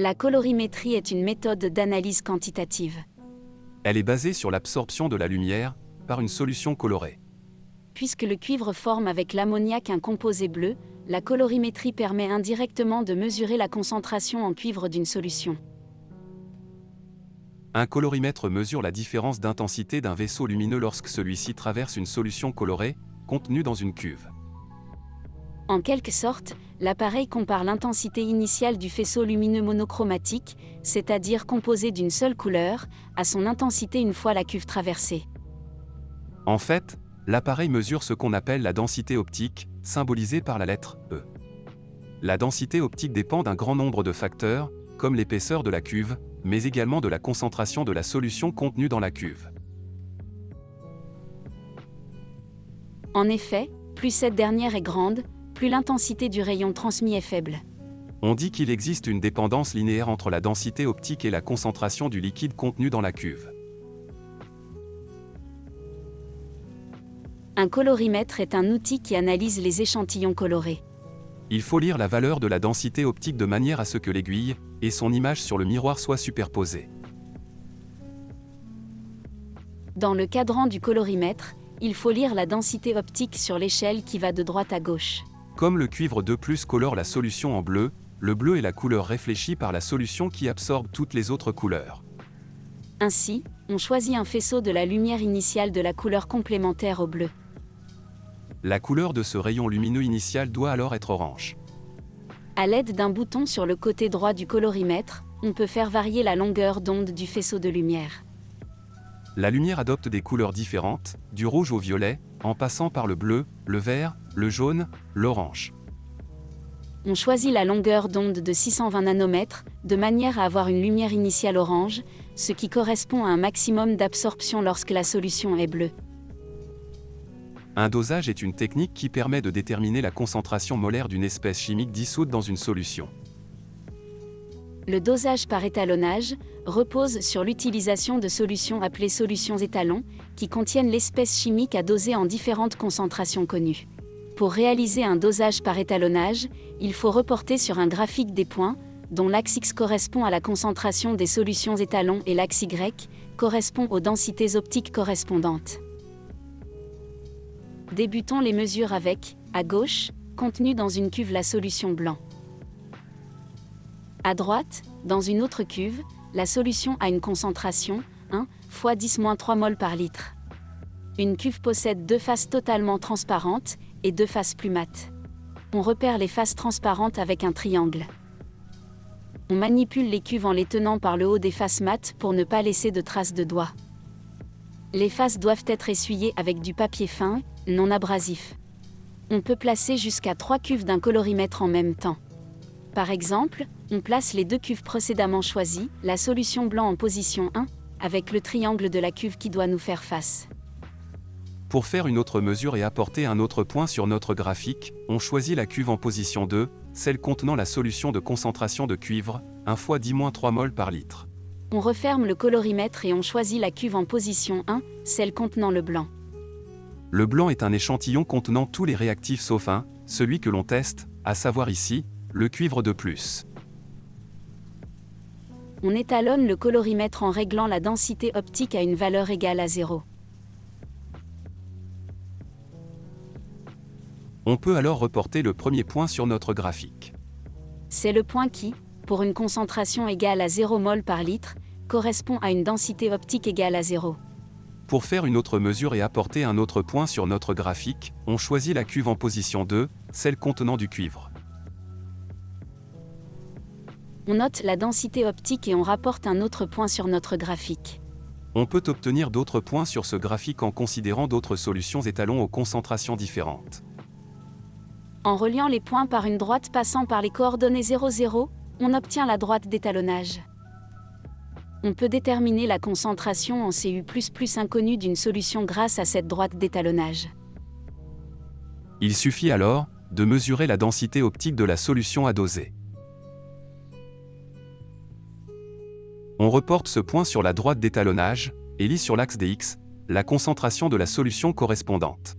La colorimétrie est une méthode d'analyse quantitative. Elle est basée sur l'absorption de la lumière par une solution colorée. Puisque le cuivre forme avec l'ammoniac un composé bleu, la colorimétrie permet indirectement de mesurer la concentration en cuivre d'une solution. Un colorimètre mesure la différence d'intensité d'un vaisseau lumineux lorsque celui-ci traverse une solution colorée, contenue dans une cuve. En quelque sorte, l'appareil compare l'intensité initiale du faisceau lumineux monochromatique, c'est-à-dire composé d'une seule couleur, à son intensité une fois la cuve traversée. En fait, l'appareil mesure ce qu'on appelle la densité optique, symbolisée par la lettre E. La densité optique dépend d'un grand nombre de facteurs, comme l'épaisseur de la cuve, mais également de la concentration de la solution contenue dans la cuve. En effet, plus cette dernière est grande, plus l'intensité du rayon transmis est faible. On dit qu'il existe une dépendance linéaire entre la densité optique et la concentration du liquide contenu dans la cuve. Un colorimètre est un outil qui analyse les échantillons colorés. Il faut lire la valeur de la densité optique de manière à ce que l'aiguille et son image sur le miroir soient superposées. Dans le cadran du colorimètre, il faut lire la densité optique sur l'échelle qui va de droite à gauche. Comme le cuivre 2+ colore la solution en bleu, le bleu est la couleur réfléchie par la solution qui absorbe toutes les autres couleurs. Ainsi, on choisit un faisceau de la lumière initiale de la couleur complémentaire au bleu. La couleur de ce rayon lumineux initial doit alors être orange. À l'aide d'un bouton sur le côté droit du colorimètre, on peut faire varier la longueur d'onde du faisceau de lumière. La lumière adopte des couleurs différentes, du rouge au violet, en passant par le bleu, le vert, le jaune, l'orange. On choisit la longueur d'onde de 620 nanomètres, de manière à avoir une lumière initiale orange, ce qui correspond à un maximum d'absorption lorsque la solution est bleue. Un dosage est une technique qui permet de déterminer la concentration molaire d'une espèce chimique dissoute dans une solution. Le dosage par étalonnage repose sur l'utilisation de solutions appelées solutions étalons, qui contiennent l'espèce chimique à doser en différentes concentrations connues. Pour réaliser un dosage par étalonnage, il faut reporter sur un graphique des points, dont l'axe X correspond à la concentration des solutions étalons et l'axe Y correspond aux densités optiques correspondantes. Débutons les mesures avec, à gauche, contenu dans une cuve la solution blanc. À droite, dans une autre cuve, la solution a une concentration 1 × 10-3 mol par litre. Une cuve possède deux faces totalement transparentes et deux faces plus mates. On repère les faces transparentes avec un triangle. On manipule les cuves en les tenant par le haut des faces mates pour ne pas laisser de traces de doigts. Les faces doivent être essuyées avec du papier fin, non abrasif. On peut placer jusqu'à 3 cuves d'un colorimètre en même temps. Par exemple, on place les deux cuves précédemment choisies, la solution blanc en position 1, avec le triangle de la cuve qui doit nous faire face. Pour faire une autre mesure et apporter un autre point sur notre graphique, on choisit la cuve en position 2, celle contenant la solution de concentration de cuivre, 1 × 10-3 mol par litre. On referme le colorimètre et on choisit la cuve en position 1, celle contenant le blanc. Le blanc est un échantillon contenant tous les réactifs sauf un, celui que l'on teste, à savoir ici, le cuivre 2+. On étalonne le colorimètre en réglant la densité optique à une valeur égale à 0. On peut alors reporter le premier point sur notre graphique. C'est le point qui, pour une concentration égale à 0 mol par litre, correspond à une densité optique égale à 0. Pour faire une autre mesure et apporter un autre point sur notre graphique, on choisit la cuve en position 2, celle contenant du cuivre. On note la densité optique et on rapporte un autre point sur notre graphique. On peut obtenir d'autres points sur ce graphique en considérant d'autres solutions étalons aux concentrations différentes. En reliant les points par une droite passant par les coordonnées 0, 0, on obtient la droite d'étalonnage. On peut déterminer la concentration en Cu++ inconnue d'une solution grâce à cette droite d'étalonnage. Il suffit alors de mesurer la densité optique de la solution à doser. On reporte ce point sur la droite d'étalonnage et lit sur l'axe des X la concentration de la solution correspondante.